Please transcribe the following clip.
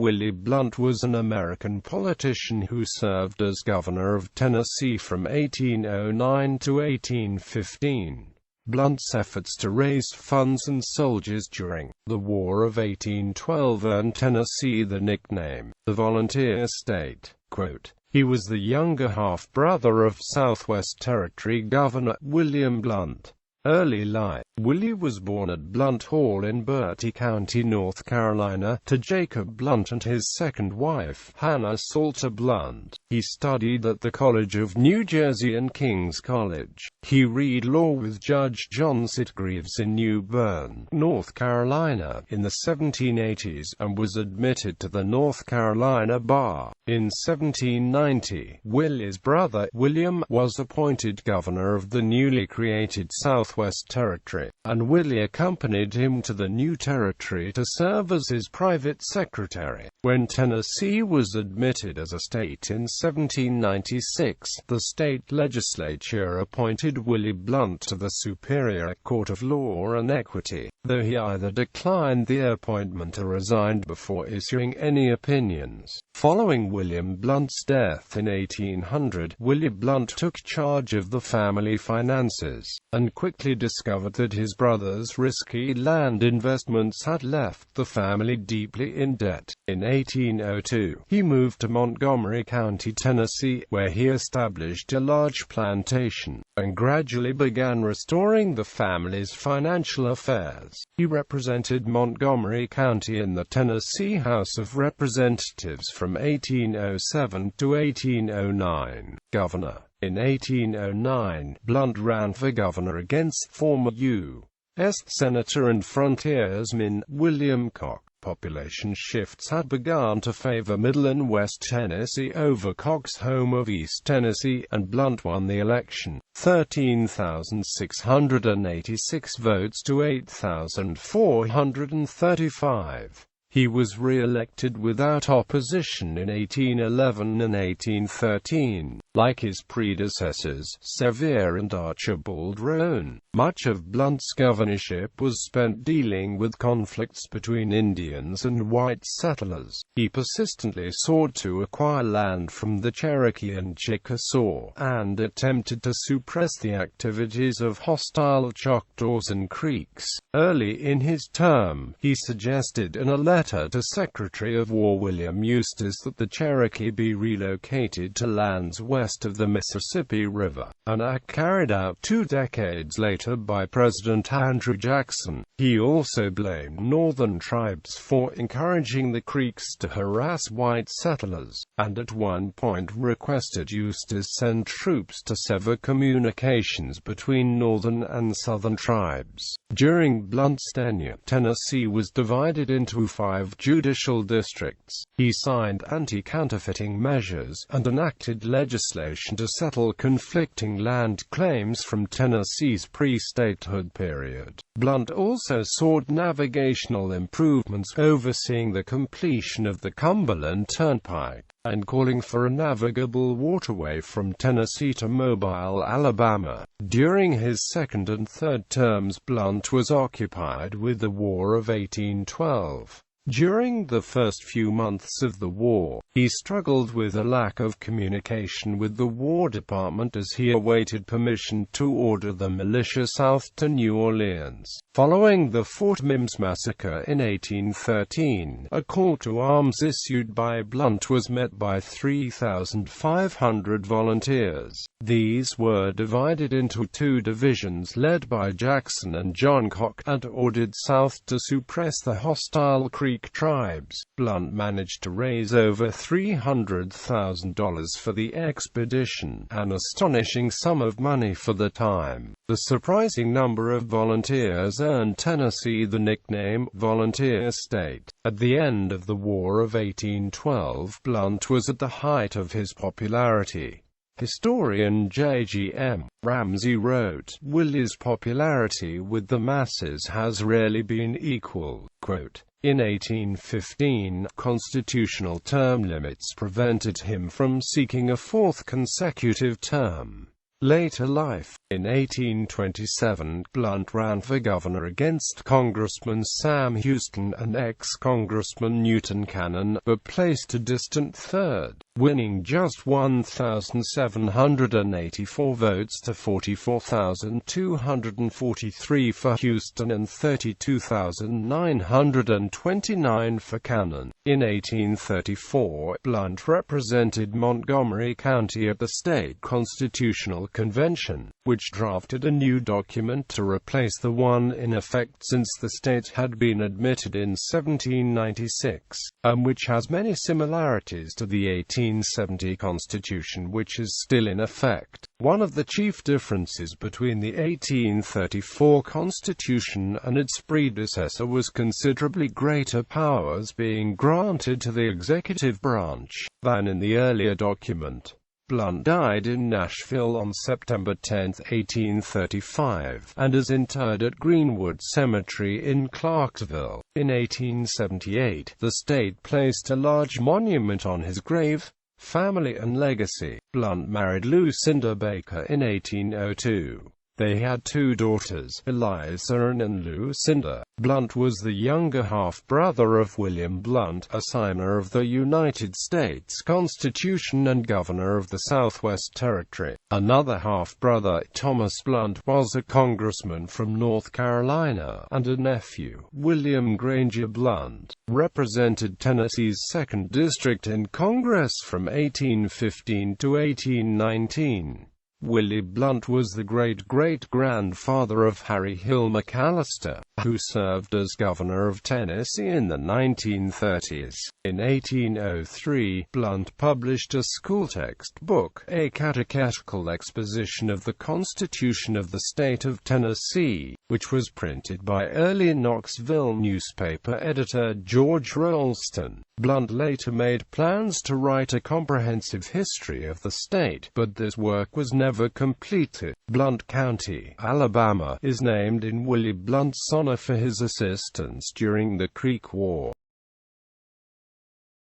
Willie Blount was an American politician who served as governor of Tennessee from 1809 to 1815. Blount's efforts to raise funds and soldiers during the War of 1812 earned Tennessee the nickname, the Volunteer State. Quote, he was the younger half-brother of Southwest Territory Governor William Blount. Early life. Willie was born at Blount Hall in Bertie County, North Carolina, to Jacob Blount and his second wife, Hannah Salter Blount. He studied at the College of New Jersey and King's College. He read law with Judge John Sitgreaves in New Bern, North Carolina, in the 1780s, and was admitted to the North Carolina bar. In 1790, Willie's brother, William, was appointed governor of the newly created Southwest Territory, and Willie accompanied him to the new territory to serve as his private secretary. When Tennessee was admitted as a state in 1796, the state legislature appointed Willie Blount to the Superior Court of Law and Equity, though he either declined the appointment or resigned before issuing any opinions. Following William Blount's death in 1800, Willie Blount took charge of the family finances, and quickly discovered that his brother's risky land investments had left the family deeply in debt. In 1802, he moved to Montgomery County, Tennessee, where he established a large plantation, and gradually began restoring the family's financial affairs. He represented Montgomery County in the Tennessee House of Representatives from 1807 to 1809. Governor. In 1809, Blount ran for governor against former U.S. Senator and frontiersman William Koch. Population shifts had begun to favor Middle and West Tennessee over Koch's home of East Tennessee, and Blount won the election, 13,686 votes to 8,435. He was re-elected without opposition in 1811 and 1813. Like his predecessors, Sevier and Archibald Roane, much of Blount's governorship was spent dealing with conflicts between Indians and white settlers. He persistently sought to acquire land from the Cherokee and Chickasaw, and attempted to suppress the activities of hostile Choctaws and Creeks. Early in his term, he suggested in a letter to Secretary of War William Eustis that the Cherokee be relocated to lands west of the Mississippi River, an act carried out 2 decades later by President Andrew Jackson. He also blamed northern tribes for encouraging the Creeks to harass white settlers, and at one point requested Eustis send troops to sever communications between northern and southern tribes. During Blount's tenure, Tennessee was divided into 5 judicial districts. He signed anti-counterfeiting measures, and enacted legislation to settle conflicting land claims from Tennessee's pre-statehood period. Blount also sought navigational improvements, overseeing the completion of the Cumberland Turnpike, and calling for a navigable waterway from Tennessee to Mobile, Alabama. During his second and third terms, Blount was occupied with the War of 1812. During the first few months of the war, he struggled with a lack of communication with the War Department as he awaited permission to order the militia south to New Orleans. Following the Fort Mims massacre in 1813, a call to arms issued by Blount was met by 3,500 volunteers. These were divided into 2 divisions led by Jackson and John Koch, and ordered south to suppress the hostile Creek tribes. Blount managed to raise over $300,000 for the expedition, an astonishing sum of money for the time. The surprising number of volunteers earned Tennessee the nickname, Volunteer State. At the end of the War of 1812, Blount was at the height of his popularity. Historian J.G.M. Ramsey wrote, Willie's popularity with the masses has rarely been equaled. Quote, in 1815, constitutional term limits prevented him from seeking a 4th consecutive term. Later life. In 1827, Blount ran for governor against Congressman Sam Houston and ex-Congressman Newton Cannon, but placed a distant third, winning just 1,784 votes to 44,243 for Houston and 32,929 for Cannon. In 1834, Blount represented Montgomery County at the state constitutional convention, which drafted a new document to replace the one in effect since the state had been admitted in 1796, and which has many similarities to the 1870 Constitution, which is still in effect. One of the chief differences between the 1834 Constitution and its predecessor was considerably greater powers being granted to the executive branch than in the earlier document. Blount died in Nashville on September 10, 1835, and is interred at Greenwood Cemetery in Clarksville. In 1878, the state placed a large monument on his grave. Family and legacy. Blount married Lucinda Baker in 1802. They had two daughters, Eliza and Lucinda. Blount was the younger half-brother of William Blount, a signer of the United States Constitution and governor of the Southwest Territory. Another half-brother, Thomas Blount, was a congressman from North Carolina, and a nephew, William Granger Blount, represented Tennessee's 2nd District in Congress from 1815 to 1819. Willie Blount was the great-great-grandfather of Harry Hill McAllister, who served as governor of Tennessee in the 1930s. In 1803, Blount published a school textbook, a catechetical exposition of the Constitution of the state of Tennessee, which was printed by early Knoxville newspaper editor George Rollston. Blount later made plans to write a comprehensive history of the state, but this work was never completed. Blount County, Alabama, is named in Willie Blount's honor for his assistance during the Creek War.